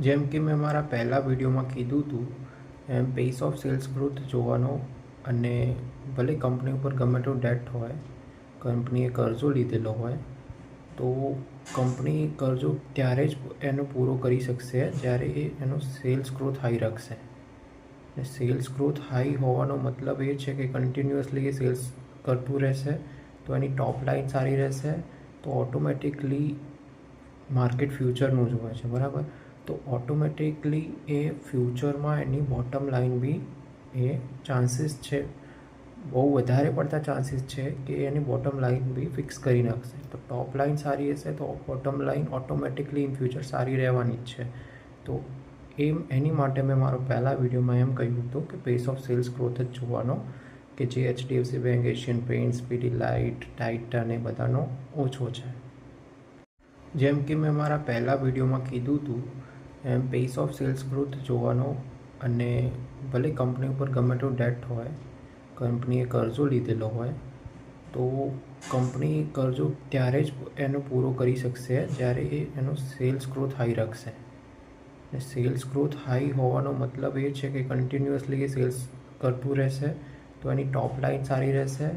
જેમ કે મેં મારા પહેલા વિડીયોમાં કીધું હતું એમ પેસ ઓફ સેલ્સ ગ્રોથ જોવાનો અને ભલે કંપની ઉપર ગમે તેટલો ડેટ હોય, કંપનીએ કર્જો લીધેલો હોય તો કંપની કર્જો ત્યારે જ એનો પૂરો કરી શકશે જ્યારે એનો સેલ્સ ગ્રોથ હાઈ રાખશે. અને સેલ્સ ગ્રોથ હાઈ હોવાનો મતલબ એ છે કે કન્ટિન્યુઅસલી એ સેલ્સ કરતું રહેશે તો એની ટોપ લાઇન સારી રહેશે, તો ઓટોમેટિકલી માર્કેટ ફ્યુચરનું જ હોય છે, બરાબર. તો ઓટોમેટિકલી એ ફ્યુચરમાં એની બોટમ લાઇન બી એ ચાન્સીસ છે, બહુ વધારે પડતા ચાન્સીસ છે કે એની બોટમ લાઇન બી ફિક્સ કરી નાખશે. તો ટોપ લાઇન સારી હશે તો bottom line automatically in future સારી રહેવાની જ છે. તો એની માટે મેં મારો પહેલા વિડીયોમાં એમ કહ્યું હતું કે પેસ ઓફ સેલ્સ ગ્રોથ જ જોવાનો, કે જે HDFC bank, Asian Paints, Pidilite, Titan એ બધાનો ઓછો છે. જેમ કે મેં મારા પહેલા વિડીયોમાં કીધું હતું એમ પેસ ઓફ સેલ્સ ગ્રોથ જોવાનો અને ભલે કંપની ઉપર ગમે તેટલો ડેટ હોય, કંપનીએ કર્જો લીધેલો હોય તો કંપની કર્જો ત્યારે જ એનો પૂરો કરી શકશે જ્યારે એનો સેલ્સ ગ્રોથ હાઈ રાખશે. અને સેલ્સ ગ્રોથ હાઈ હોવાનો મતલબ એ છે કે કન્ટિન્યુઅસલી એ સેલ્સ કરતું રહેશે તો એની ટોપ લાઇન સારી રહેશે,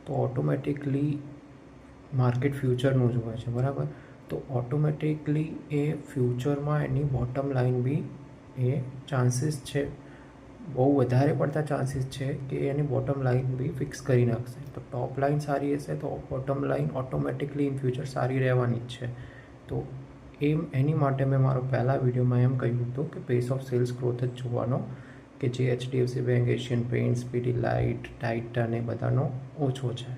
તો ઓટોમેટિકલી માર્કેટ ફ્યુચરનું જ હોય છે, બરાબર. તો ઓટોમેટિકલી એ ફ્યુચરમાં એની બોટમ લાઇન બી એ ચાન્સીસ છે, બહુ વધારે પડતા ચાન્સીસ છે કે એની બોટમ લાઇન બી ફિક્સ કરી નાખશે. તો ટોપ લાઇન સારી હશે તો bottom line automatically in future સારી રહેવાની જ છે. તો એની માટે મેં મારો પહેલા વિડીયોમાં એમ કહ્યું હતું કે પેસ ઓફ સેલ્સ ગ્રોથ જ જોવાનો, કે જે HDFC bank, Asian Paints, Pidilite, Titan એ બધાનો ઓછો છે.